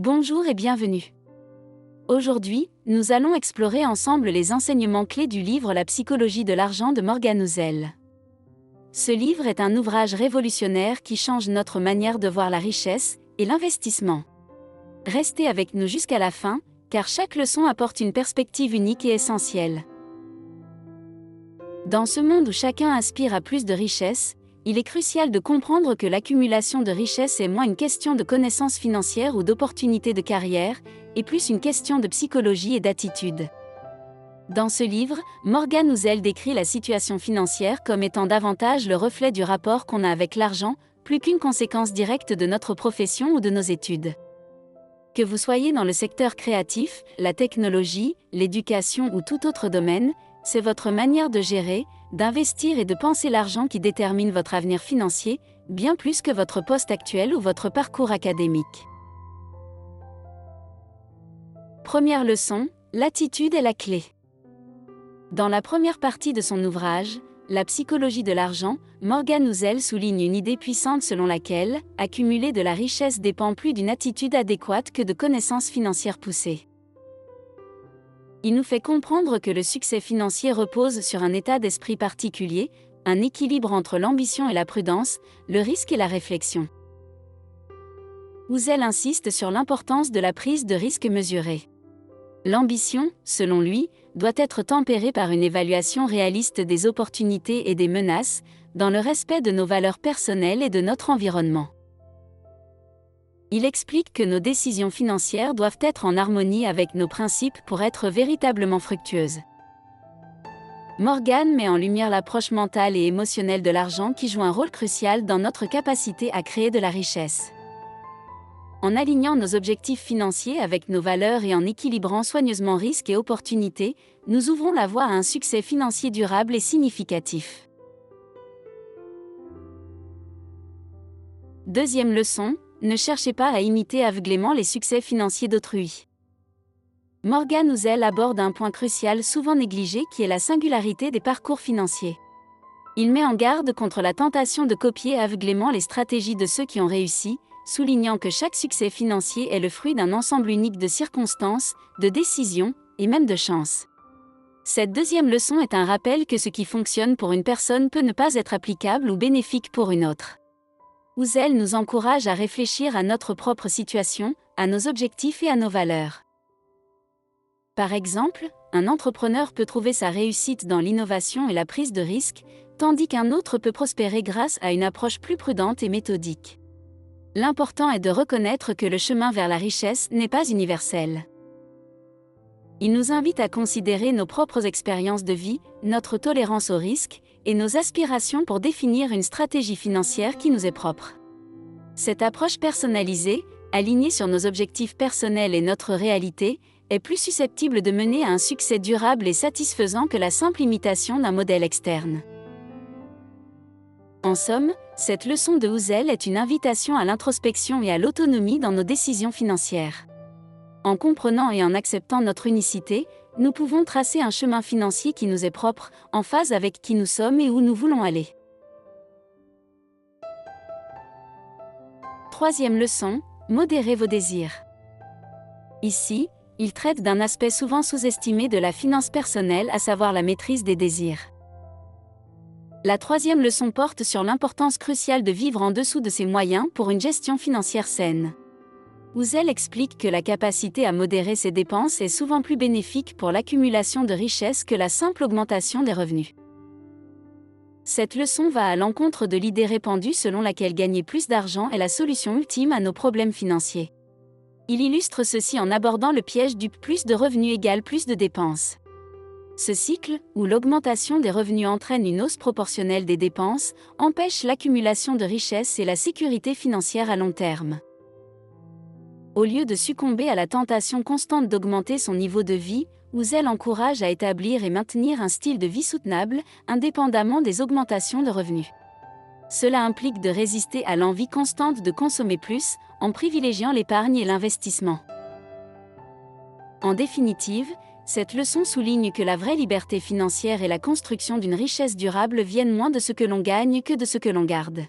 Bonjour et bienvenue. Aujourd'hui, nous allons explorer ensemble les enseignements clés du livre La psychologie de l'argent de Morgan Housel. Ce livre est un ouvrage révolutionnaire qui change notre manière de voir la richesse et l'investissement. Restez avec nous jusqu'à la fin, car chaque leçon apporte une perspective unique et essentielle. Dans ce monde où chacun aspire à plus de richesse, il est crucial de comprendre que l'accumulation de richesse est moins une question de connaissances financières ou d'opportunités de carrière, et plus une question de psychologie et d'attitude. Dans ce livre, Morgan Housel décrit la situation financière comme étant davantage le reflet du rapport qu'on a avec l'argent, plus qu'une conséquence directe de notre profession ou de nos études. Que vous soyez dans le secteur créatif, la technologie, l'éducation ou tout autre domaine, c'est votre manière de gérer, d'investir et de penser l'argent qui détermine votre avenir financier, bien plus que votre poste actuel ou votre parcours académique. Première leçon, l'attitude est la clé. Dans la première partie de son ouvrage, La psychologie de l'argent, Morgan Housel souligne une idée puissante selon laquelle accumuler de la richesse dépend plus d'une attitude adéquate que de connaissances financières poussées. Il nous fait comprendre que le succès financier repose sur un état d'esprit particulier, un équilibre entre l'ambition et la prudence, le risque et la réflexion. Housel insiste sur l'importance de la prise de risque mesurée. L'ambition, selon lui, doit être tempérée par une évaluation réaliste des opportunités et des menaces, dans le respect de nos valeurs personnelles et de notre environnement. Il explique que nos décisions financières doivent être en harmonie avec nos principes pour être véritablement fructueuses. Morgan met en lumière l'approche mentale et émotionnelle de l'argent qui joue un rôle crucial dans notre capacité à créer de la richesse. En alignant nos objectifs financiers avec nos valeurs et en équilibrant soigneusement risques et opportunités, nous ouvrons la voie à un succès financier durable et significatif. Deuxième leçon, ne cherchez pas à imiter aveuglément les succès financiers d'autrui. Morgan Housel aborde un point crucial souvent négligé qui est la singularité des parcours financiers. Il met en garde contre la tentation de copier aveuglément les stratégies de ceux qui ont réussi, soulignant que chaque succès financier est le fruit d'un ensemble unique de circonstances, de décisions, et même de chance. Cette deuxième leçon est un rappel que ce qui fonctionne pour une personne peut ne pas être applicable ou bénéfique pour une autre. Housel nous encourage à réfléchir à notre propre situation, à nos objectifs et à nos valeurs. Par exemple, un entrepreneur peut trouver sa réussite dans l'innovation et la prise de risque, tandis qu'un autre peut prospérer grâce à une approche plus prudente et méthodique. L'important est de reconnaître que le chemin vers la richesse n'est pas universel. Il nous invite à considérer nos propres expériences de vie, notre tolérance au risque, et nos aspirations pour définir une stratégie financière qui nous est propre. Cette approche personnalisée, alignée sur nos objectifs personnels et notre réalité, est plus susceptible de mener à un succès durable et satisfaisant que la simple imitation d'un modèle externe. En somme, cette leçon de Housel est une invitation à l'introspection et à l'autonomie dans nos décisions financières. En comprenant et en acceptant notre unicité, nous pouvons tracer un chemin financier qui nous est propre, en phase avec qui nous sommes et où nous voulons aller. Troisième leçon, modérez vos désirs. Ici, il traite d'un aspect souvent sous-estimé de la finance personnelle, à savoir la maîtrise des désirs. La troisième leçon porte sur l'importance cruciale de vivre en dessous de ses moyens pour une gestion financière saine. Housel explique que la capacité à modérer ses dépenses est souvent plus bénéfique pour l'accumulation de richesses que la simple augmentation des revenus. Cette leçon va à l'encontre de l'idée répandue selon laquelle gagner plus d'argent est la solution ultime à nos problèmes financiers. Il illustre ceci en abordant le piège du plus de revenus égale plus de dépenses. Ce cycle, où l'augmentation des revenus entraîne une hausse proportionnelle des dépenses, empêche l'accumulation de richesses et la sécurité financière à long terme. Au lieu de succomber à la tentation constante d'augmenter son niveau de vie, Housel encourage à établir et maintenir un style de vie soutenable, indépendamment des augmentations de revenus. Cela implique de résister à l'envie constante de consommer plus, en privilégiant l'épargne et l'investissement. En définitive, cette leçon souligne que la vraie liberté financière et la construction d'une richesse durable viennent moins de ce que l'on gagne que de ce que l'on garde.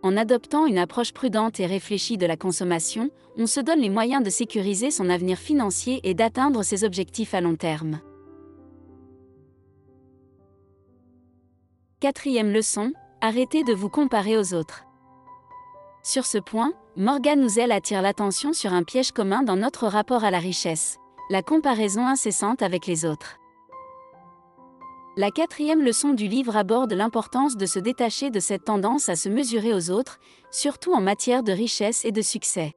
En adoptant une approche prudente et réfléchie de la consommation, on se donne les moyens de sécuriser son avenir financier et d'atteindre ses objectifs à long terme. Quatrième leçon, arrêtez de vous comparer aux autres. Sur ce point, Morgan Housel attire l'attention sur un piège commun dans notre rapport à la richesse, la comparaison incessante avec les autres. La quatrième leçon du livre aborde l'importance de se détacher de cette tendance à se mesurer aux autres, surtout en matière de richesse et de succès.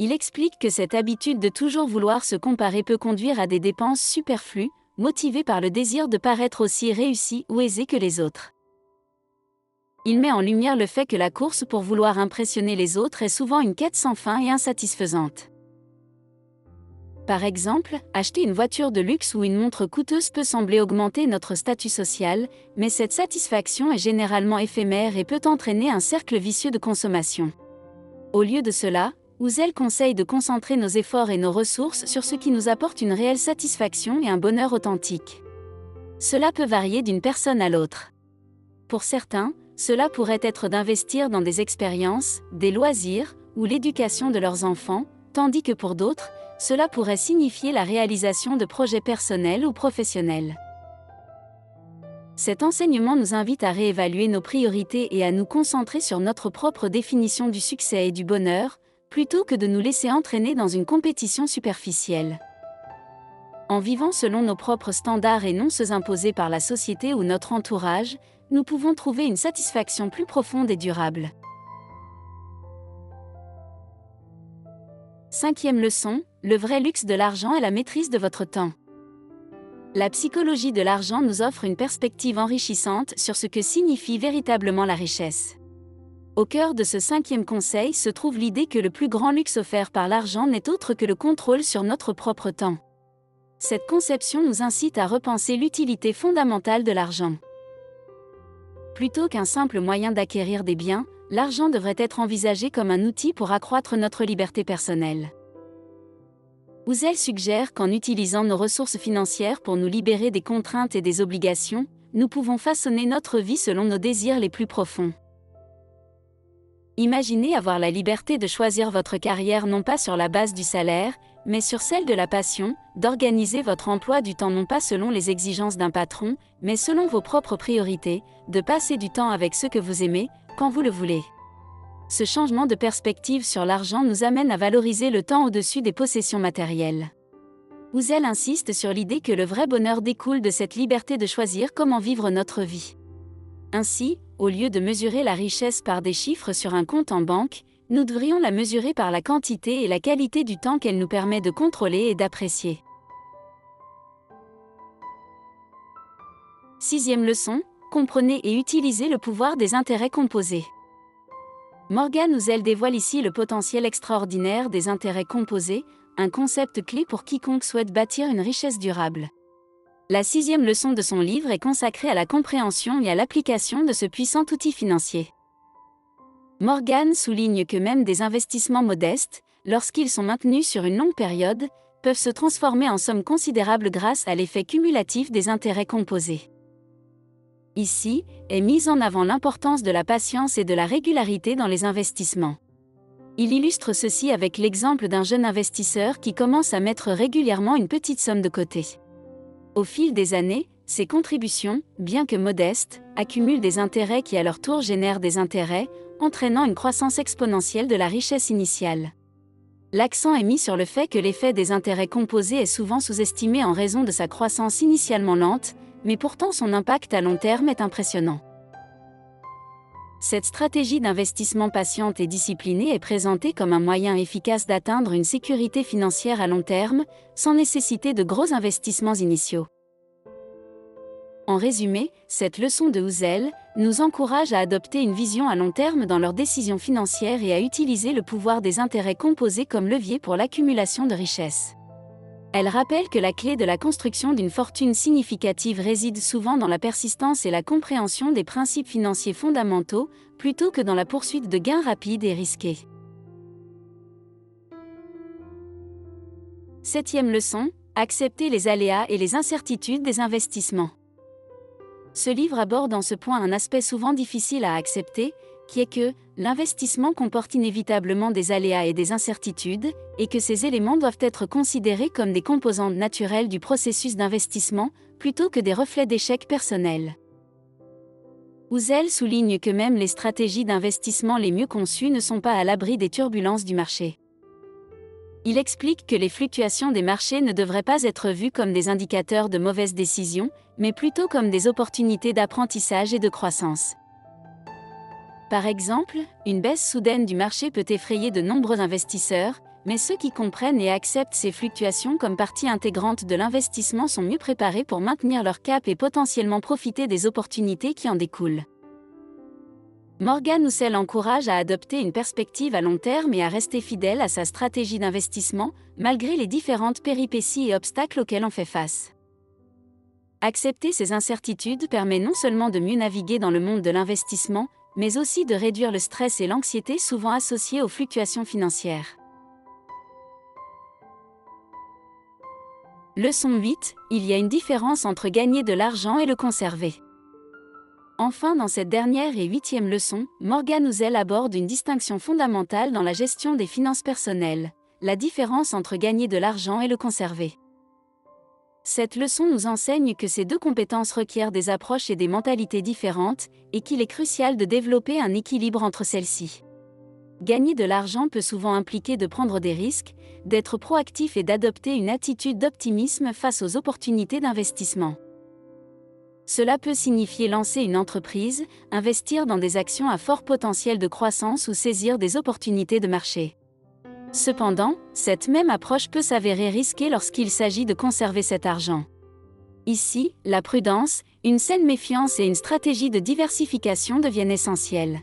Il explique que cette habitude de toujours vouloir se comparer peut conduire à des dépenses superflues, motivées par le désir de paraître aussi réussi ou aisé que les autres. Il met en lumière le fait que la course pour vouloir impressionner les autres est souvent une quête sans fin et insatisfaisante. Par exemple, acheter une voiture de luxe ou une montre coûteuse peut sembler augmenter notre statut social, mais cette satisfaction est généralement éphémère et peut entraîner un cercle vicieux de consommation. Au lieu de cela, Housel conseille de concentrer nos efforts et nos ressources sur ce qui nous apporte une réelle satisfaction et un bonheur authentique. Cela peut varier d'une personne à l'autre. Pour certains, cela pourrait être d'investir dans des expériences, des loisirs, ou l'éducation de leurs enfants, tandis que pour d'autres, cela pourrait signifier la réalisation de projets personnels ou professionnels. Cet enseignement nous invite à réévaluer nos priorités et à nous concentrer sur notre propre définition du succès et du bonheur, plutôt que de nous laisser entraîner dans une compétition superficielle. En vivant selon nos propres standards et non ceux imposés par la société ou notre entourage, nous pouvons trouver une satisfaction plus profonde et durable. Cinquième leçon, le vrai luxe de l'argent est la maîtrise de votre temps. La psychologie de l'argent nous offre une perspective enrichissante sur ce que signifie véritablement la richesse. Au cœur de ce cinquième conseil se trouve l'idée que le plus grand luxe offert par l'argent n'est autre que le contrôle sur notre propre temps. Cette conception nous incite à repenser l'utilité fondamentale de l'argent. Plutôt qu'un simple moyen d'acquérir des biens, l'argent devrait être envisagé comme un outil pour accroître notre liberté personnelle. Housel suggère qu'en utilisant nos ressources financières pour nous libérer des contraintes et des obligations, nous pouvons façonner notre vie selon nos désirs les plus profonds. Imaginez avoir la liberté de choisir votre carrière non pas sur la base du salaire, mais sur celle de la passion, d'organiser votre emploi du temps non pas selon les exigences d'un patron, mais selon vos propres priorités, de passer du temps avec ceux que vous aimez, quand vous le voulez. Ce changement de perspective sur l'argent nous amène à valoriser le temps au-dessus des possessions matérielles. Housel insiste sur l'idée que le vrai bonheur découle de cette liberté de choisir comment vivre notre vie. Ainsi, au lieu de mesurer la richesse par des chiffres sur un compte en banque, nous devrions la mesurer par la quantité et la qualité du temps qu'elle nous permet de contrôler et d'apprécier. Sixième leçon, comprenez et utilisez le pouvoir des intérêts composés. Morgan Housel dévoile ici le potentiel extraordinaire des intérêts composés, un concept clé pour quiconque souhaite bâtir une richesse durable. La sixième leçon de son livre est consacrée à la compréhension et à l'application de ce puissant outil financier. Morgan souligne que même des investissements modestes, lorsqu'ils sont maintenus sur une longue période, peuvent se transformer en sommes considérables grâce à l'effet cumulatif des intérêts composés. Ici, est mise en avant l'importance de la patience et de la régularité dans les investissements. Il illustre ceci avec l'exemple d'un jeune investisseur qui commence à mettre régulièrement une petite somme de côté. Au fil des années, ces contributions, bien que modestes, accumulent des intérêts qui à leur tour génèrent des intérêts, entraînant une croissance exponentielle de la richesse initiale. L'accent est mis sur le fait que l'effet des intérêts composés est souvent sous-estimé en raison de sa croissance initialement lente, mais pourtant son impact à long terme est impressionnant. Cette stratégie d'investissement patiente et disciplinée est présentée comme un moyen efficace d'atteindre une sécurité financière à long terme, sans nécessiter de gros investissements initiaux. En résumé, cette leçon de Housel nous encourage à adopter une vision à long terme dans leurs décisions financières et à utiliser le pouvoir des intérêts composés comme levier pour l'accumulation de richesses. Elle rappelle que la clé de la construction d'une fortune significative réside souvent dans la persistance et la compréhension des principes financiers fondamentaux, plutôt que dans la poursuite de gains rapides et risqués. Septième leçon, accepter les aléas et les incertitudes des investissements. Ce livre aborde en ce point un aspect souvent difficile à accepter, qui est que l'investissement comporte inévitablement des aléas et des incertitudes, et que ces éléments doivent être considérés comme des composantes naturelles du processus d'investissement, plutôt que des reflets d'échecs personnels. Ouzel souligne que même les stratégies d'investissement les mieux conçues ne sont pas à l'abri des turbulences du marché. Il explique que les fluctuations des marchés ne devraient pas être vues comme des indicateurs de mauvaises décisions, mais plutôt comme des opportunités d'apprentissage et de croissance. Par exemple, une baisse soudaine du marché peut effrayer de nombreux investisseurs, mais ceux qui comprennent et acceptent ces fluctuations comme partie intégrante de l'investissement sont mieux préparés pour maintenir leur cap et potentiellement profiter des opportunités qui en découlent. Morgan Housel encourage à adopter une perspective à long terme et à rester fidèle à sa stratégie d'investissement, malgré les différentes péripéties et obstacles auxquels on fait face. Accepter ces incertitudes permet non seulement de mieux naviguer dans le monde de l'investissement, mais aussi de réduire le stress et l'anxiété souvent associés aux fluctuations financières. Leçon 8, il y a une différence entre gagner de l'argent et le conserver. Enfin, dans cette dernière et 8e leçon, Morgan Housel aborde une distinction fondamentale dans la gestion des finances personnelles, la différence entre gagner de l'argent et le conserver. Cette leçon nous enseigne que ces deux compétences requièrent des approches et des mentalités différentes, et qu'il est crucial de développer un équilibre entre celles-ci. Gagner de l'argent peut souvent impliquer de prendre des risques, d'être proactif et d'adopter une attitude d'optimisme face aux opportunités d'investissement. Cela peut signifier lancer une entreprise, investir dans des actions à fort potentiel de croissance ou saisir des opportunités de marché. Cependant, cette même approche peut s'avérer risquée lorsqu'il s'agit de conserver cet argent. Ici, la prudence, une saine méfiance et une stratégie de diversification deviennent essentielles.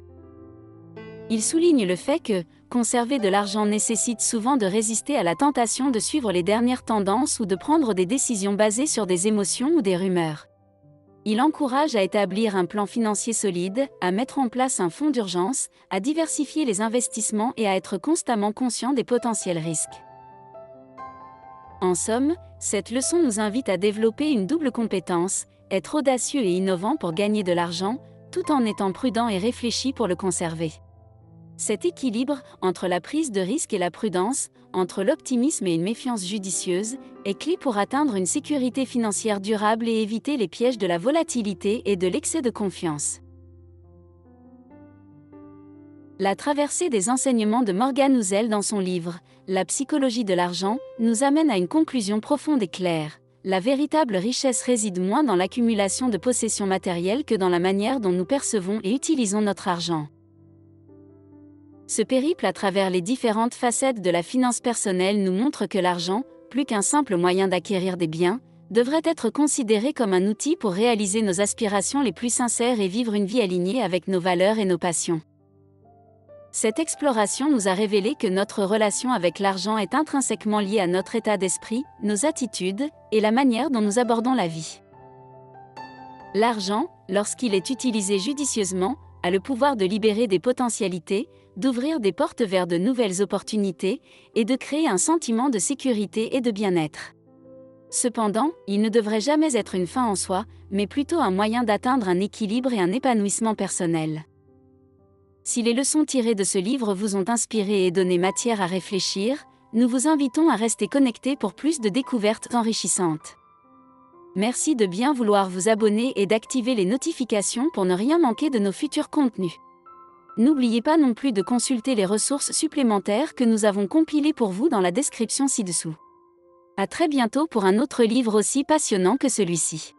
Il souligne le fait que conserver de l'argent nécessite souvent de résister à la tentation de suivre les dernières tendances ou de prendre des décisions basées sur des émotions ou des rumeurs. Il encourage à établir un plan financier solide, à mettre en place un fonds d'urgence, à diversifier les investissements et à être constamment conscient des potentiels risques. En somme, cette leçon nous invite à développer une double compétence, être audacieux et innovant pour gagner de l'argent, tout en étant prudent et réfléchi pour le conserver. Cet équilibre, entre la prise de risque et la prudence, entre l'optimisme et une méfiance judicieuse, est clé pour atteindre une sécurité financière durable et éviter les pièges de la volatilité et de l'excès de confiance. La traversée des enseignements de Morgan Housel dans son livre « La psychologie de l'argent » nous amène à une conclusion profonde et claire. La véritable richesse réside moins dans l'accumulation de possessions matérielles que dans la manière dont nous percevons et utilisons notre argent. Ce périple à travers les différentes facettes de la finance personnelle nous montre que l'argent, plus qu'un simple moyen d'acquérir des biens, devrait être considéré comme un outil pour réaliser nos aspirations les plus sincères et vivre une vie alignée avec nos valeurs et nos passions. Cette exploration nous a révélé que notre relation avec l'argent est intrinsèquement liée à notre état d'esprit, nos attitudes, et la manière dont nous abordons la vie. L'argent, lorsqu'il est utilisé judicieusement, a le pouvoir de libérer des potentialités, d'ouvrir des portes vers de nouvelles opportunités, et de créer un sentiment de sécurité et de bien-être. Cependant, il ne devrait jamais être une fin en soi, mais plutôt un moyen d'atteindre un équilibre et un épanouissement personnel. Si les leçons tirées de ce livre vous ont inspiré et donné matière à réfléchir, nous vous invitons à rester connectés pour plus de découvertes enrichissantes. Merci de bien vouloir vous abonner et d'activer les notifications pour ne rien manquer de nos futurs contenus. N'oubliez pas non plus de consulter les ressources supplémentaires que nous avons compilées pour vous dans la description ci-dessous. À très bientôt pour un autre livre aussi passionnant que celui-ci.